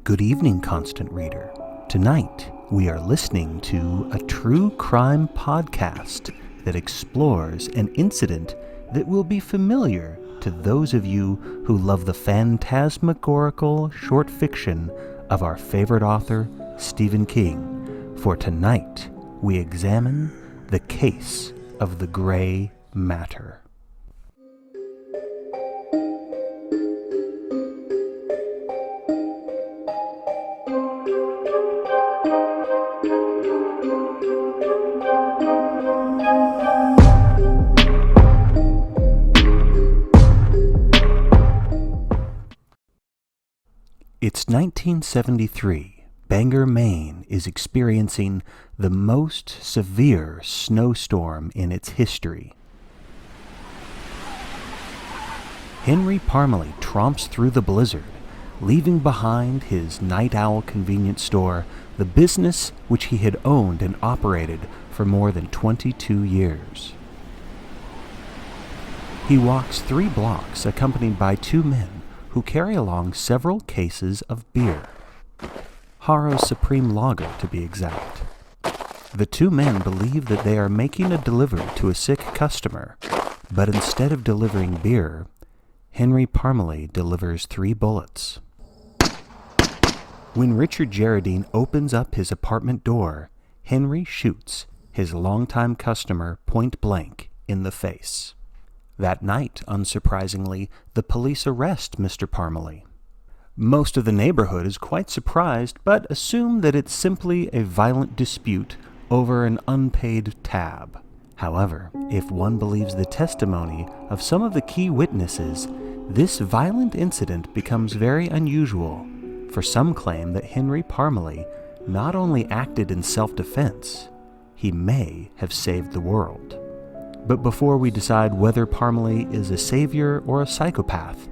Good evening, Constant Reader. Tonight, we are listening to a true crime podcast that explores an incident that will be familiar to those of you who love the phantasmagorical short fiction of our favorite author, Stephen King. For tonight, we examine the case of the Gray Matter. It's 1973. Bangor, Maine is experiencing the most severe snowstorm in its history. Henry Parmalee tromps through the blizzard, leaving behind his night owl convenience store, the business which he had owned and operated for more than 22 years. He walks 3 blocks accompanied by 2 men who carry along several cases of beer. Harrow's Supreme Lager, to be exact. The 2 men believe that they are making a delivery to a sick customer, but instead of delivering beer, Henry Parmalee delivers 3 bullets. When Richie Grenadine opens up his apartment door, Henry shoots his longtime customer point blank in the face. That night, unsurprisingly, the police arrest Mr. Parmalee. Most of the neighborhood is quite surprised, but assume that it's simply a violent dispute over an unpaid tab. However, if one believes the testimony of some of the key witnesses, this violent incident becomes very unusual, for some claim that Henry Parmalee not only acted in self-defense, he may have saved the world. But before we decide whether Parmalee is a savior or a psychopath,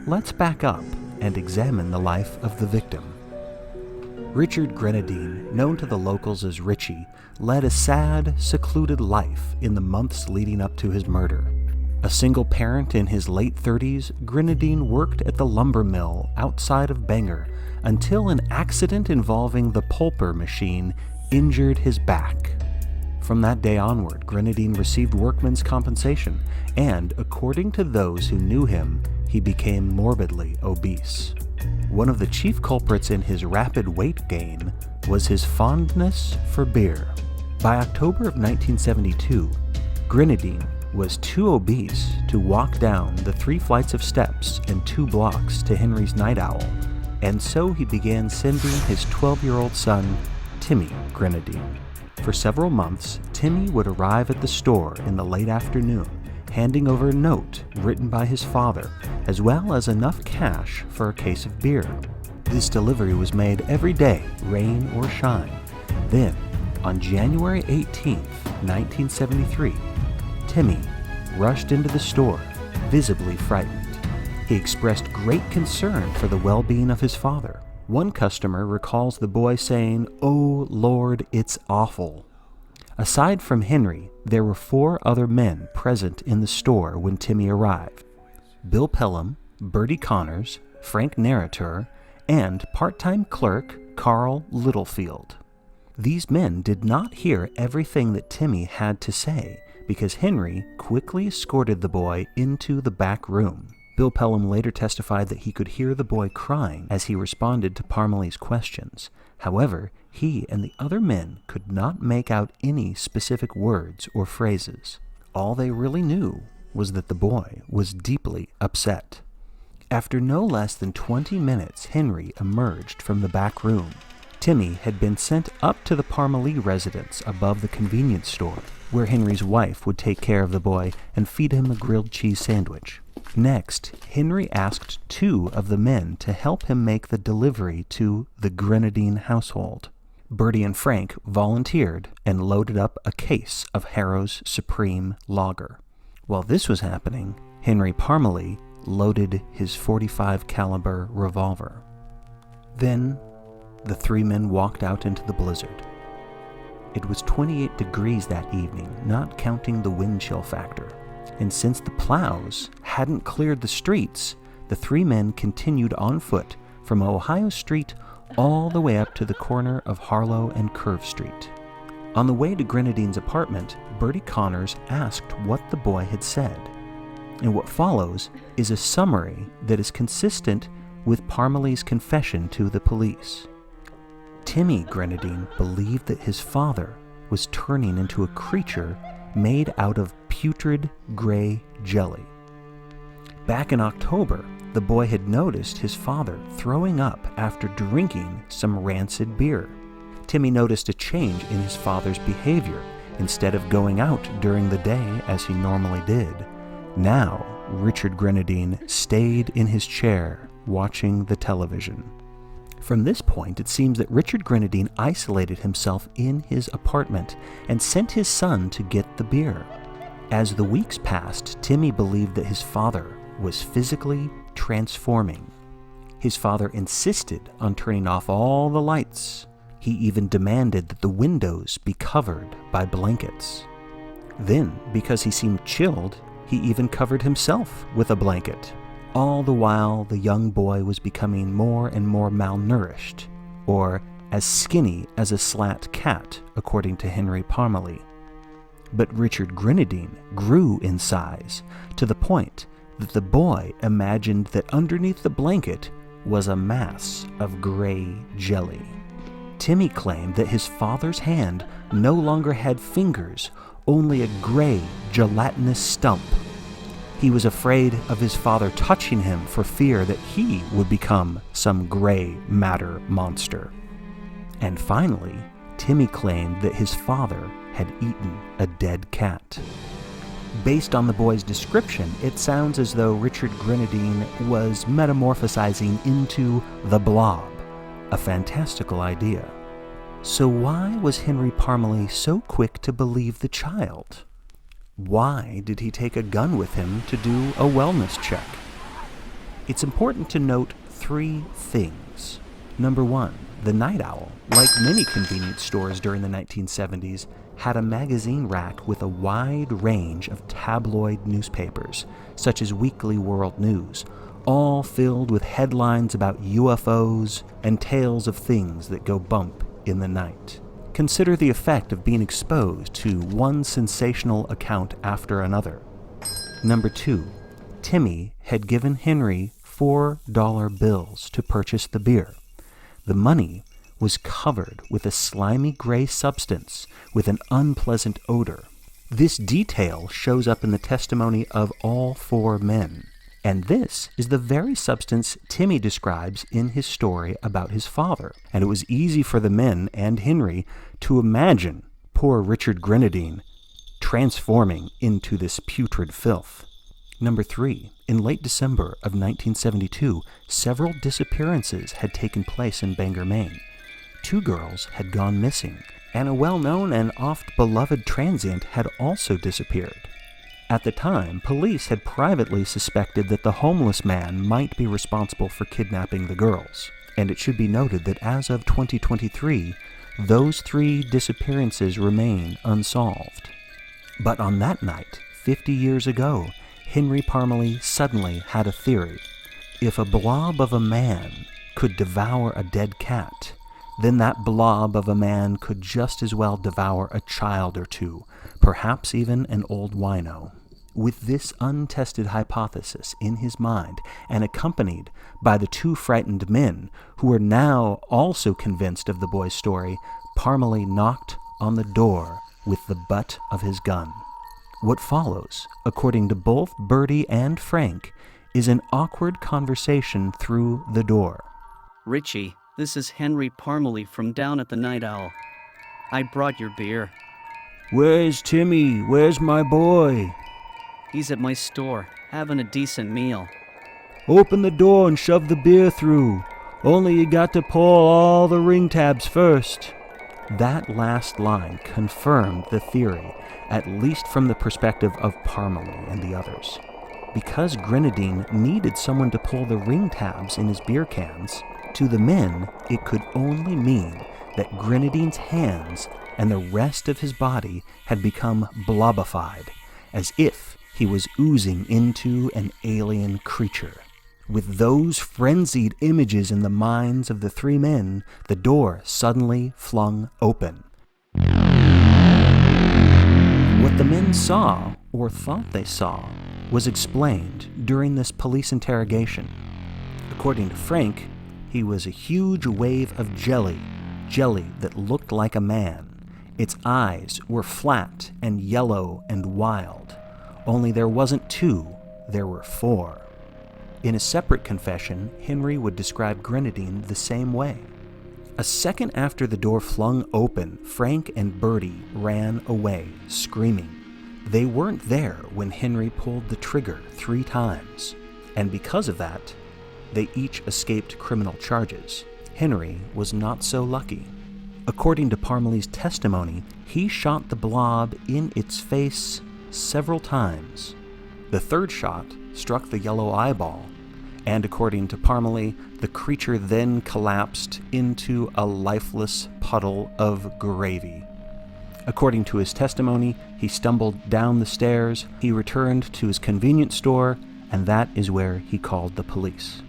let's back up and examine the life of the victim. Richie Grenadine, known to the locals as Richie, led a sad, secluded life in the months leading up to his murder. A single parent in his late 30s, Grenadine worked at the lumber mill outside of Bangor until an accident involving the pulper machine injured his back. From that day onward, Grenadine received workman's compensation, and according to those who knew him, he became morbidly obese. One of the chief culprits in his rapid weight gain was his fondness for beer. By October of 1972, Grenadine was too obese to walk down the 3 flights of steps and 2 blocks to Henry's Night Owl, and so he began sending his 12-year-old son, Timmy Grenadine. For several months, Timmy would arrive at the store in the late afternoon, handing over a note written by his father, as well as enough cash for a case of beer. This delivery was made every day, rain or shine. Then, on January 18, 1973, Timmy rushed into the store, visibly frightened. He expressed great concern for the well-being of his father. One customer recalls the boy saying, "Oh Lord, it's awful." Aside from Henry, there were 4 other men present in the store when Timmy arrived. Bill Pelham, Bertie Connors, Frank Narrator, and part-time clerk Carl Littlefield. These men did not hear everything that Timmy had to say because Henry quickly escorted the boy into the back room. Bill Pelham later testified that he could hear the boy crying as he responded to Parmalee's questions. However, he and the other men could not make out any specific words or phrases. All they really knew was that the boy was deeply upset. After no less than 20 minutes, Henry emerged from the back room. Timmy had been sent up to the Parmalee residence above the convenience store, where Henry's wife would take care of the boy and feed him a grilled cheese sandwich. Next, Henry asked 2 of the men to help him make the delivery to the Grenadine household. Bertie and Frank volunteered and loaded up a case of Harrow's Supreme Lager. While this was happening, Henry Parmalee loaded his .45 caliber revolver. Then, the 3 men walked out into the blizzard. It was 28 degrees that evening, not counting the wind chill factor. And since the plows hadn't cleared the streets, the 3 men continued on foot from Ohio Street all the way up to the corner of Harlow and Curve Street. On the way to Grenadine's apartment, Bertie Connors asked what the boy had said. And what follows is a summary that is consistent with Parmalee's confession to the police. Timmy Grenadine believed that his father was turning into a creature made out of putrid gray jelly. Back in October, the boy had noticed his father throwing up after drinking some rancid beer. Timmy noticed a change in his father's behavior. Instead of going out during the day as he normally did, now Richard Grenadine stayed in his chair watching the television. From this point, it seems that Richard Grenadine isolated himself in his apartment and sent his son to get the beer. As the weeks passed, Timmy believed that his father was physically transforming. His father insisted on turning off all the lights. He even demanded that the windows be covered by blankets. Then, because he seemed chilled, he even covered himself with a blanket. All the while, the young boy was becoming more and more malnourished, or as skinny as a slat cat, according to Henry Parmalee. But Richard Grenadine grew in size, to the point that the boy imagined that underneath the blanket was a mass of gray jelly. Timmy claimed that his father's hand no longer had fingers, only a gray, gelatinous stump. He was afraid of his father touching him for fear that he would become some gray matter monster. And finally, Timmy claimed that his father had eaten a dead cat. Based on the boy's description, it sounds as though Richard Grenadine was metamorphosizing into the Blob, a fantastical idea. So why was Henry Parmalee so quick to believe the child? Why did he take a gun with him to do a wellness check? It's important to note three things. Number one, the Night Owl, like many convenience stores during the 1970s, had a magazine rack with a wide range of tabloid newspapers, such as Weekly World News, all filled with headlines about UFOs and tales of things that go bump in the night. Consider the effect of being exposed to one sensational account after another. Number two, Timmy had given Henry $4 bills to purchase the beer. The money was covered with a slimy gray substance with an unpleasant odor. This detail shows up in the testimony of all four men. And this is the very substance Timmy describes in his story about his father. And it was easy for the men and Henry to imagine poor Richard Grenadine transforming into this putrid filth. Number three, in late December of 1972, several disappearances had taken place in Bangor, Maine. 2 girls had gone missing, and a well-known and oft-beloved transient had also disappeared. At the time, police had privately suspected that the homeless man might be responsible for kidnapping the girls, and it should be noted that as of 2023, those 3 disappearances remain unsolved. But on that night, 50 years ago, Henry Parmalee suddenly had a theory. If a blob of a man could devour a dead cat, then that blob of a man could just as well devour a child or 2, perhaps even an old wino. With this untested hypothesis in his mind, and accompanied by the 2 frightened men who were now also convinced of the boy's story, Parmalee knocked on the door with the butt of his gun. What follows, according to both Bertie and Frank, is an awkward conversation through the door. Richie, this is Henry Parmalee from down at the Night Owl. I brought your beer. Where's Timmy? Where's my boy? He's at my store, having a decent meal. Open the door and shove the beer through. Only you got to pull all the ring tabs first. That last line confirmed the theory, at least from the perspective of Parmalee and the others. Because Grenadine needed someone to pull the ring tabs in his beer cans, to the men it could only mean that Grenadine's hands and the rest of his body had become blobified, as if he was oozing into an alien creature. With those frenzied images in the minds of the three men, the door suddenly flung open. What the men saw, or thought they saw, was explained during this police interrogation. According to Frank, he was a huge wave of jelly that looked like a man. Its eyes were flat and yellow and wild. Only there wasn't two, there were four. In a separate confession, Henry would describe Grenadine the same way. A second after the door flung open, Frank and Bertie ran away, screaming. They weren't there when Henry pulled the trigger 3 times, and because of that, they each escaped criminal charges. Henry was not so lucky. According to Parmalee's testimony, he shot the blob in its face several times. The third shot struck the yellow eyeball, and according to Parmalee, the creature then collapsed into a lifeless puddle of gravy. According to his testimony, he stumbled down the stairs, he returned to his convenience store, and that is where he called the police.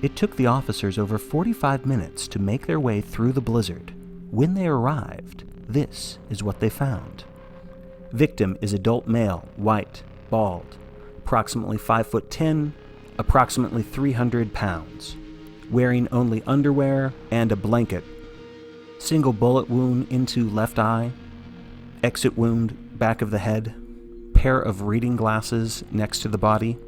It took the officers over 45 minutes to make their way through the blizzard. When they arrived, this is what they found. Victim is adult male, white, bald, approximately 5'10", approximately 300 pounds, wearing only underwear and a blanket. Single bullet wound into left eye, exit wound back of the head, pair of reading glasses next to the body.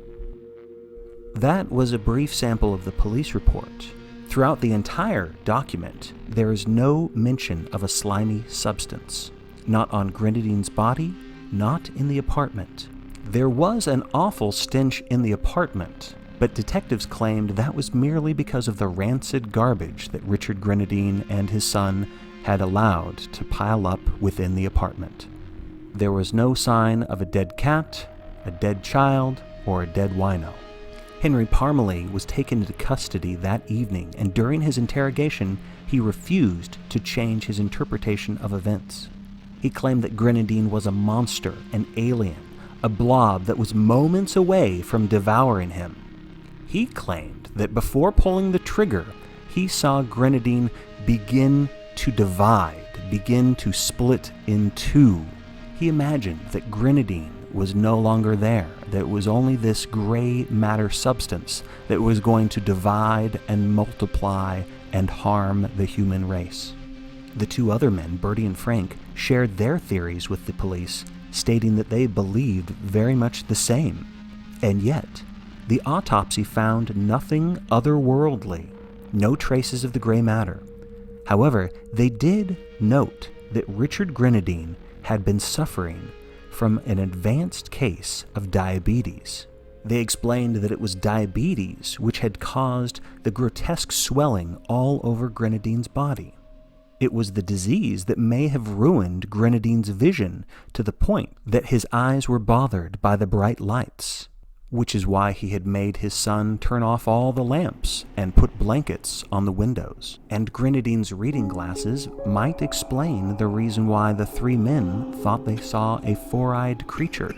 That was a brief sample of the police report. Throughout the entire document, there is no mention of a slimy substance. Not on Grenadine's body, not in the apartment. There was an awful stench in the apartment, but detectives claimed that was merely because of the rancid garbage that Richard Grenadine and his son had allowed to pile up within the apartment. There was no sign of a dead cat, a dead child, or a dead wino. Henry Parmalee was taken into custody that evening, and during his interrogation, he refused to change his interpretation of events. He claimed that Grenadine was a monster, an alien, a blob that was moments away from devouring him. He claimed that before pulling the trigger, he saw Grenadine begin to divide, begin to split in two. He imagined that Grenadine was no longer there, that it was only this gray matter substance that was going to divide and multiply and harm the human race. The two other men, Bertie and Frank, shared their theories with the police, stating that they believed very much the same. And yet, the autopsy found nothing otherworldly, no traces of the gray matter. However, they did note that Richard Grenadine had been suffering from an advanced case of diabetes. They explained that it was diabetes which had caused the grotesque swelling all over Grenadine's body. It was the disease that may have ruined Grenadine's vision to the point that his eyes were bothered by the bright lights, which is why he had made his son turn off all the lamps and put blankets on the windows. And Grenadine's reading glasses might explain the reason why the three men thought they saw a four-eyed creature.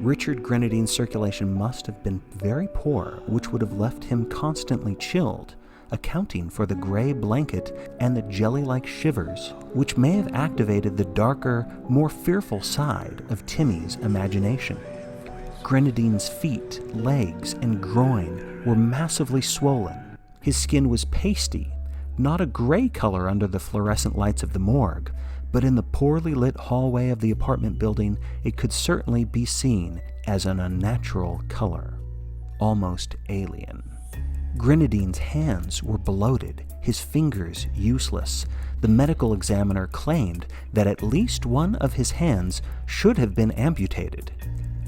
Richard Grenadine's circulation must have been very poor, which would have left him constantly chilled, accounting for the gray blanket and the jelly-like shivers, which may have activated the darker, more fearful side of Timmy's imagination. Grenadine's feet, legs, and groin were massively swollen. His skin was pasty, not a gray color under the fluorescent lights of the morgue, but in the poorly lit hallway of the apartment building, it could certainly be seen as an unnatural color, almost alien. Grenadine's hands were bloated, his fingers useless. The medical examiner claimed that at least one of his hands should have been amputated.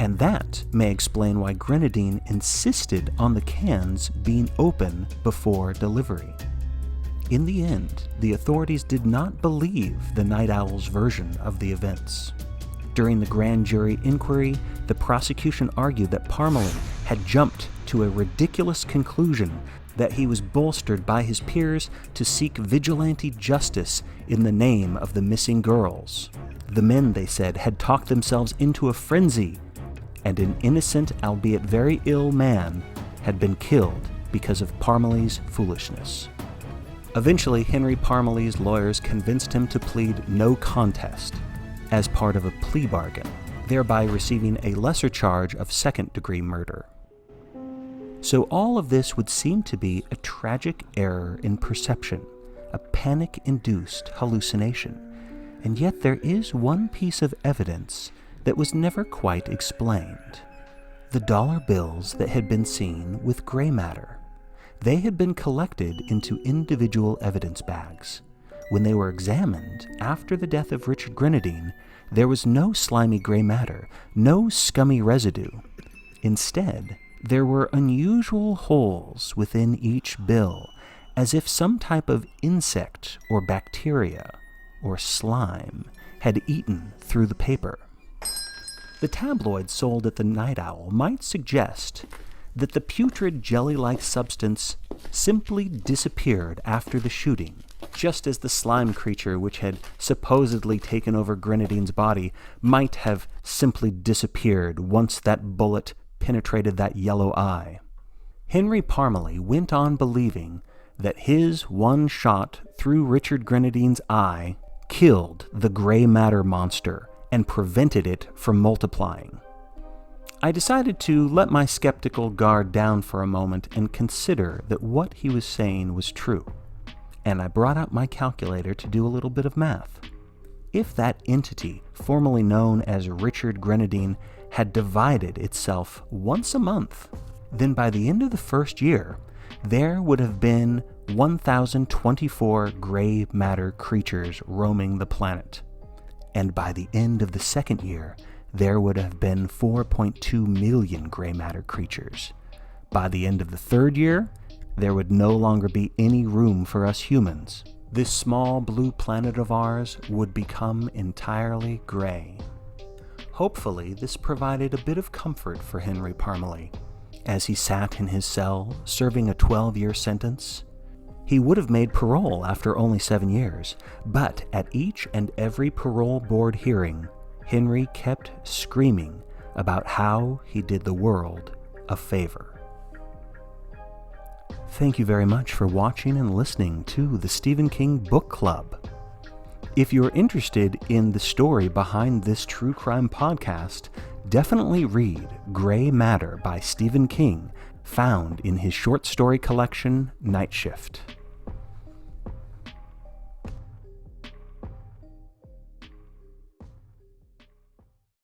And that may explain why Grenadine insisted on the cans being open before delivery. In the end, the authorities did not believe the Night Owl's version of the events. During the grand jury inquiry, the prosecution argued that Parmalee had jumped to a ridiculous conclusion that he was bolstered by his peers to seek vigilante justice in the name of the missing girls. The men, they said, had talked themselves into a frenzy, and an innocent, albeit very ill man had been killed because of Parmalee's foolishness. Eventually, Henry Parmalee's lawyers convinced him to plead no contest as part of a plea bargain, thereby receiving a lesser charge of second-degree murder. So all of this would seem to be a tragic error in perception, a panic-induced hallucination, and yet there is one piece of evidence that was never quite explained. The dollar bills that had been seen with gray matter. They had been collected into individual evidence bags. When they were examined after the death of Richard Grenadine, there was no slimy gray matter, no scummy residue. Instead, there were unusual holes within each bill, as if some type of insect or bacteria or slime had eaten through the paper. The tabloids sold at the Night Owl might suggest that the putrid jelly-like substance simply disappeared after the shooting, just as the slime creature which had supposedly taken over Grenadine's body might have simply disappeared once that bullet penetrated that yellow eye. Henry Parmalee went on believing that his one shot through Richard Grenadine's eye killed the gray matter monster and prevented it from multiplying. I decided to let my skeptical guard down for a moment and consider that what he was saying was true, and I brought out my calculator to do a little bit of math. If that entity, formerly known as Richard Grenadine, had divided itself once a month, then by the end of the first year, there would have been 1,024 gray matter creatures roaming the planet. And by the end of the second year, there would have been 4.2 million gray matter creatures. By the end of the third year, there would no longer be any room for us humans. This small blue planet of ours would become entirely gray. Hopefully, this provided a bit of comfort for Henry Parmalee. As he sat in his cell, serving a 12-year sentence, he would have made parole after only 7 years, but at each and every parole board hearing, Henry kept screaming about how he did the world a favor. Thank you very much for watching and listening to the Stephen King Book Club. If you're interested in the story behind this true crime podcast, definitely read Gray Matter by Stephen King, found in his short story collection, Night Shift.